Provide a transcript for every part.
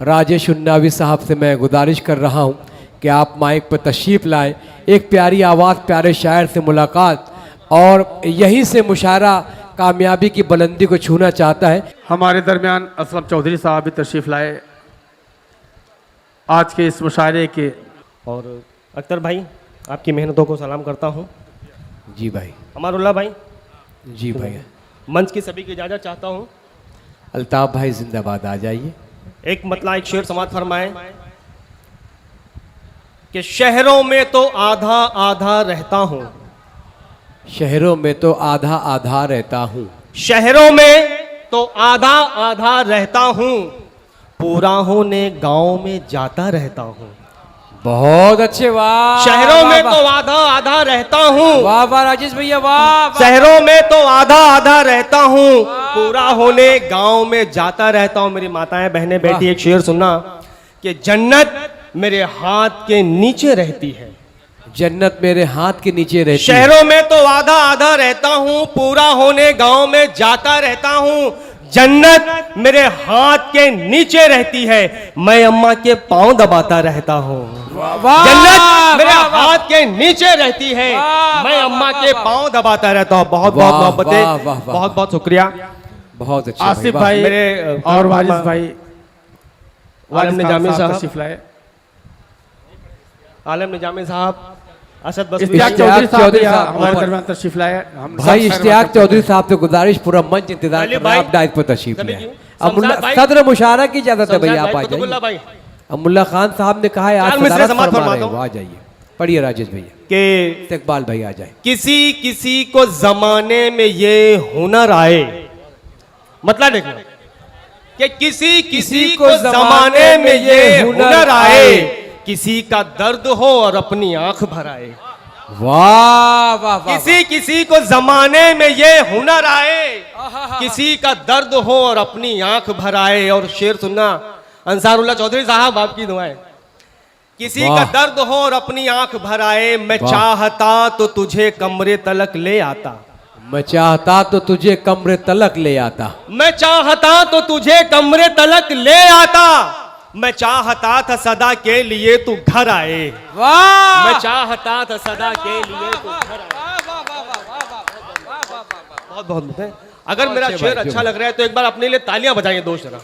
राजेश उन्नावी साहब से मैं गुजारिश कर रहा हूँ कि आप माइक पर तशरीफ़ लाएं। एक प्यारी आवाज़, प्यारे शायर से मुलाकात और यहीं से मुशायरा कामयाबी की बुलंदी को छूना चाहता है। हमारे दरमियान असलम चौधरी साहब भी तशरीफ़ लाए आज के इस मुशायरे के। और अख्तर भाई, आपकी मेहनतों को सलाम करता हूँ। जी भाई। अमरुल्लाह भाई। जी भाई। मंच की सभी की इजाज़त चाहता हूँ। अल्ताफ़ भाई जिंदाबाद, आ जाइए। एक मतला एक शेर समात फरमाएं कि शहरों में तो आधा आधा रहता हूँ। शहरों में तो आधा आधा रहता हूँ। शहरों में तो आधा आधा रहता हूँ, पूरा होने गांव में जाता रहता हूँ। बहुत अच्छे, वाह। शहरों में तो आधा आधा रहता हूँ। वाह वाह राजेश भैया, वाह। शहरों में तो आधा आधा रहता हूँ, पूरा होने गांव में जाता रहता हूँ। मेरी माताएं बहनें बेटी, एक शेर सुनना कि जन्नत मेरे हाथ के नीचे रहती है। जन्नत मेरे हाथ के नीचे रहती है। शहरों में तो आधा आधा रहता हूँ, पूरा होने गांव में जाता रहता हूँ। जन्नत मेरे हाथ के नीचे रहती है, मैं अम्मा के पांव दबाता रहता हूँ। जन्नत मेरे हाथ के नीचे रहती है, मैं अम्मा के पांव दबाता रहता हूँ। बहुत बहुत मोहब्बतें, बहुत बहुत शुक्रिया। बहुत अच्छा। आसिफ भाई मेरे और वारिस भाई, आलम निजामी साहब तशरीफ़ लाए। आलम निजामी साहब, असद बस इश्तियाक चौधरी साहब भी हमारे दरमियान तशरीफ़ लाए। भाई इश्तियाक चौधरी साहब से गुजारिश, पूरा मंच इंतजार कर रहा है, आप डाइट पर तशरीफ ले। सदर मुशायरा की इजाजत है भैया, आप आ जाइए। अमुल्ला खान साहब ने कहा है आज सदारत फरमा रहे हैं, आ जाइए। पढ़िए राजेश भैया के इकबाल भाई आ जाए। किसी किसी को जमाने में ये हुनर आए, मतलब देखना कि किसी किसी को जमाने में ये हुनर आए, किसी का दर्द हो और अपनी आंख भर आए। वाह वाह। किसी किसी को जमाने में ये हुनर आए, किसी का दर्द हो और अपनी आंख भर आए। और शेर सुनना अंसारुल्लाह चौधरी साहब, आपकी दुआएं। किसी का दर्द हो और अपनी आंख भर आए, मैं चाहता तो तुझे कमरे तलक ले आता। मैं चाहता तो तुझे कमरे तलक ले आता। मैं चाहता तो तुझे कमरे तलक ले आता। मैं चाहता था सदा के लिए तू घर आए। वाह। मैं चाहता था सदा के लिए तू घर आए। बहुत बहुत। अगर मेरा शेर अच्छा लग रहा है तो एक बार अपने लिए तालियां बजाइए दोस्त जरा।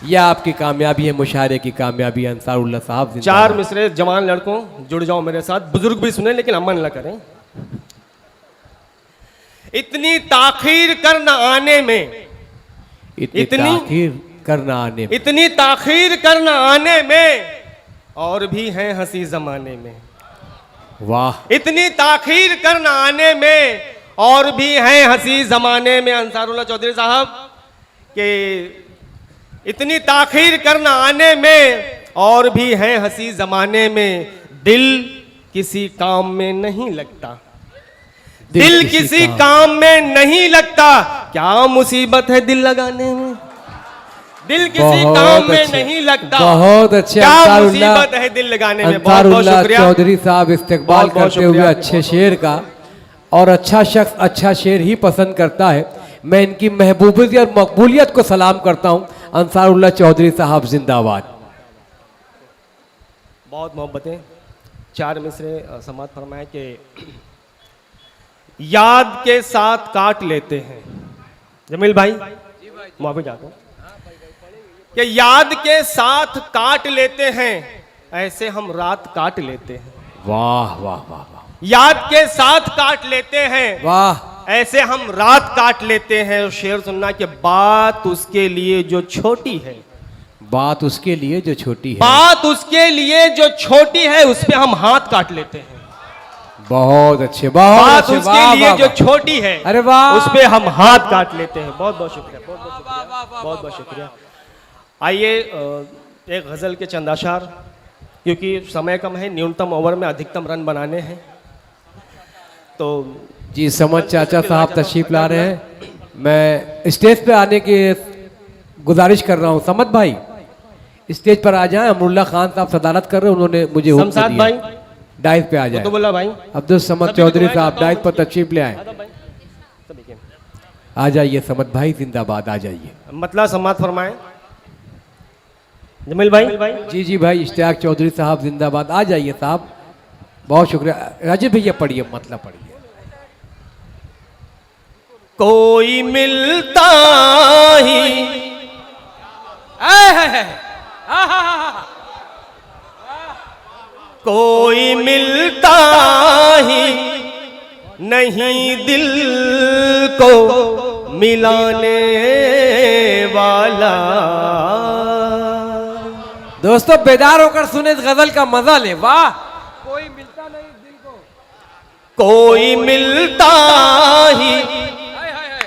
यह आपकी कामयाबी है, मुशायरे की कामयाबी है अंसारुल्लाह साहब। 4 मिसरे जवान लड़कों जुड़ जाओ मेरे साथ। बुजुर्ग भी सुने लेकिन अमन न करें। इतनी ताखीर करना आने में, इतनी ताखीर करना आने में, और भी हैं हंसी जमाने में। वाह। इतनी ताखीर करना आने में, और भी हैं हंसी जमाने में। अंसारुल्लाह चौधरी साहब के इतनी ताखीर करना आने में, और भी हैं हंसी जमाने में। दिल किसी काम में नहीं लगता, दिल किसी काम में नहीं लगता। क्या मुसीबत है दिल लगाने में, दिल किसी काम में नहीं लगता। बहुत अच्छे। क्या मुसीबत है दिल लगाने में। बहुत बहुत शुक्रिया चौधरी साहब, इस्तकबाल करते हुए अच्छे शेर का। और अच्छा शख्स अच्छा शेर ही पसंद करता है। मैं इनकी महबूबियत और मकबूलियत को सलाम करता हूँ। अंसारुल्लाह चौधरी साहब जिंदाबाद। बहुत मोहब्बतें। 4 मिसरे समात फरमाए कि याद के साथ काट लेते हैं। जमील भाई माफी चाहता हूं कि याद के साथ काट लेते हैं, ऐसे हम रात काट लेते हैं। वाह वाह वाह वाह। याद के साथ काट लेते हैं, वाह, ऐसे हम रात काट लेते हैं। और शेर सुनना कि बात उसके लिए जो छोटी है, बात उसके लिए जो छोटी है, बात उसके लिए जो छोटी है, उस पे हम हाथ काट लेते हैं। बहुत अच्छे, बहुत बात अच्छे, उसके लिए जो छोटी है, अरे वाह, उस पे हम हाथ काट लेते हैं। बहुत बहुत शुक्रिया, बहुत बहुत शुक्रिया, बहुत बहुत शुक्रिया। आइए एक गजल के चंद अशार, क्योंकि समय कम है, न्यूनतम ओवर में अधिकतम रन बनाने हैं। तो जी समझ चाचा साहब तशरीफ ला रहे हैं। मैं स्टेज पे आने की गुजारिश कर रहा हूँ। समद भाई स्टेज पर आ जाएं। अमरुल्लाह खान साहब सदारत कर रहे हैं, उन्होंने मुझे हुक्म दिया भाई डाइस पे आ जाए। तो बोला भाई अब्दुल समद चौधरी साहब डाइस पर तशरीफ ले आए। आ जाइए समद भाई जिंदाबाद, आ जाइए। मतलब समात फरमाएं। जमील भाई। जी जी भाई, इश्तियाक चौधरी साहब जिंदाबाद। आ जाइए साहब, बहुत शुक्रिया। राजीव भैया पढ़िए, मतलब पढ़िए। कोई मिलता ही कोई मिलता ही नहीं दिल को मिलाने वाला। दोस्तों बेदार होकर सुने इस गजल का मजा ले। वाह। कोई मिलता नहीं दिल को, कोई मिलता ही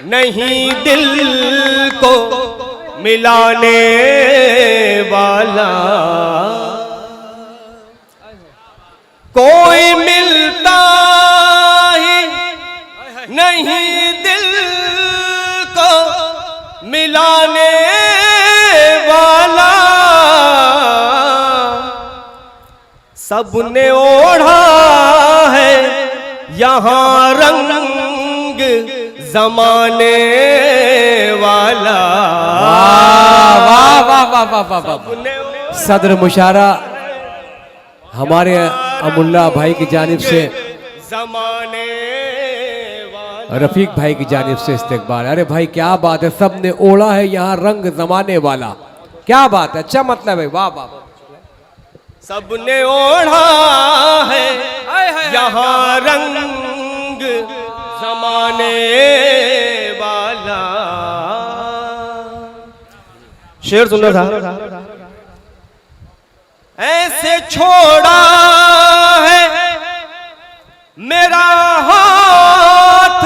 नहीं दिल को मिलाने वाला। कोई मिलता ही नहीं दिल को मिलाने वाला। सबने ओढ़ा है यहाँ रंग जमाने वाला। वाह वाह वाह वाह वाह वाह। सदर मुशारा हमारे अमुल्ला भाई की जानिब से, जमाने वाला। रफीक भाई की जानिब से इस्तकबाल। अरे भाई क्या बात है, सब ने ओढ़ा है यहाँ रंग जमाने वाला। क्या बात है, अच्छा मतलब है। वाह वाह। सबने ओढ़ा है यहाँ रंग जमाने वाला। शेर सुन रहा था। ऐसे छोड़ा है मेरा हाथ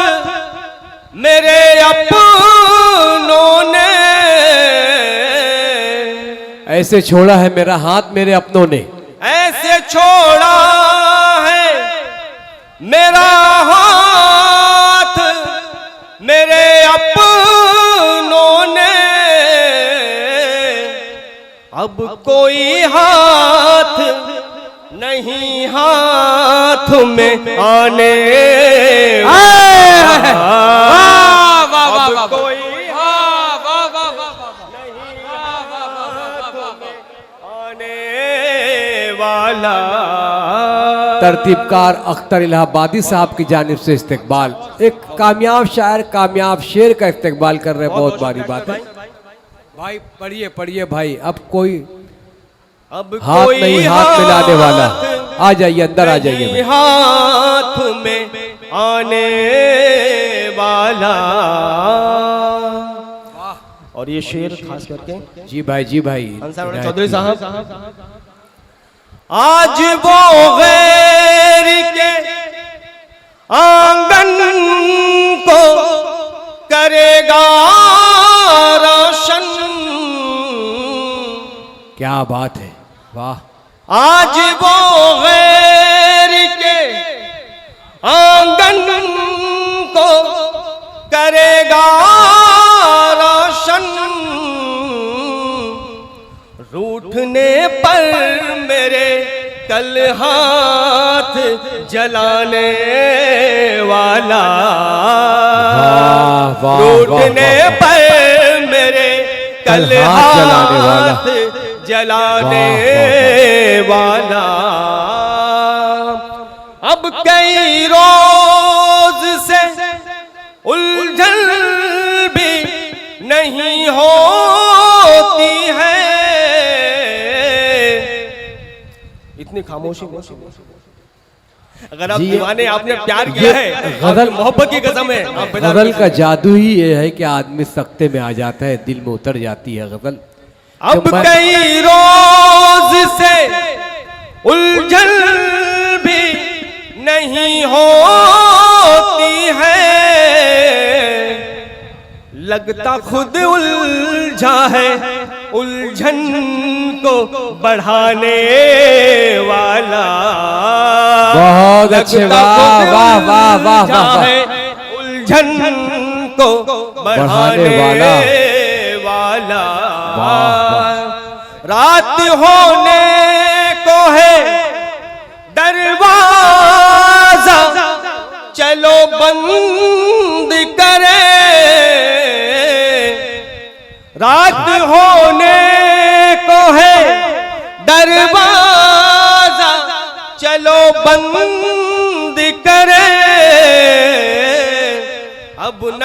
मेरे अपनों ने। ऐसे छोड़ा है मेरा हाथ मेरे अपनों ने। ऐसे छोड़ा है मेरा हाथ मेरे अपनों ने। अब कोई हाथ नहीं हाथ में आने वाला। अब कोई आने वाला। तरतीबकार अख्तर इलाहाबादी साहब की जानिब से इस्तकबाल। एक कामयाब शायर कामयाब शेर का इस्तकबाल कर रहे हैं, बहुत बड़ी बात है भाई। पढ़िए पढ़िए भाई। अब कोई अब हाथ कोई नहीं हाथ मिलाने वाला। आ जाइए, अंदर आ जाइए भाई। हाथ में आने वाला। और ये शेर खास करके जी भाई, जी भाई। अंसार चौधरी साहब। आज वो गैर के आंगन को करेगा रोशन। क्या बात है, वाह। आज वो गैर के आंगन को करेगा रोशन। रूठने पर मेरे कल हाथ जलाने वाला। वाह, वाह, रूठने वाह, वाह। पर मेरे कल हाथ जलाने वाला। हाथ जलाने वाला। अब कई रोज से उलझन भी नहीं होती है। इतनी खामोशी में अगर आप जी, दीवाने आपने प्यार किया है, गजल मोहब्बत की कसम है। आप बेदार गजल कर का जादू ही ये है कि आदमी सख्ते में आ जाता है, दिल में उतर जाती है गजल। अब तो मैं- कई रोज से उलझन भी नहीं होती है। लगता खुद उलझा है उलझन को बढ़ाने वाला। बहुत अच्छे, लगता वाह खुद वाह वाह वाह उलझा वाह। है उलझन को बढ़ाने वाला। वाला। वाह, रात होने को है दरवाजा चलो बंद करे। रात होने को है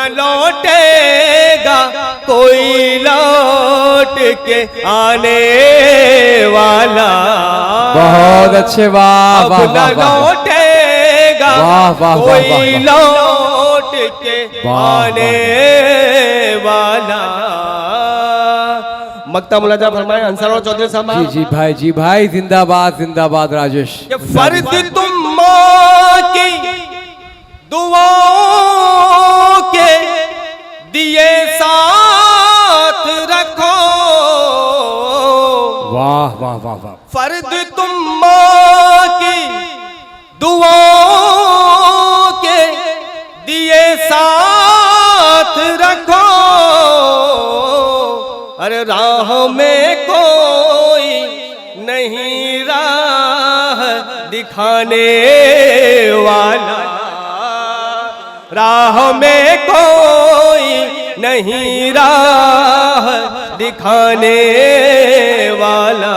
न लौटेगा कोई लौट के आने वाला। बहुत अच्छे, वाह अब वाह न वाह वाह लौटेगा वाह, वाह, वाह, कोई वाह, लौट के वाह, आने वाला। मक्ता मुलाजा फरमाए अंसार चौधरी साहब। जी भाई जिंदाबाद जिंदाबाद राजेश। ये फर्ज तुम माँ की दुआओं के दिए साथ रखो। वाह वाह वाह वाह। फर्ज तुम माँ की दुआओं के दिए साथ रखो। अरे राह में कोई नहीं राह दिखाने वाला। राह में कोई नहीं राह दिखाने वाला।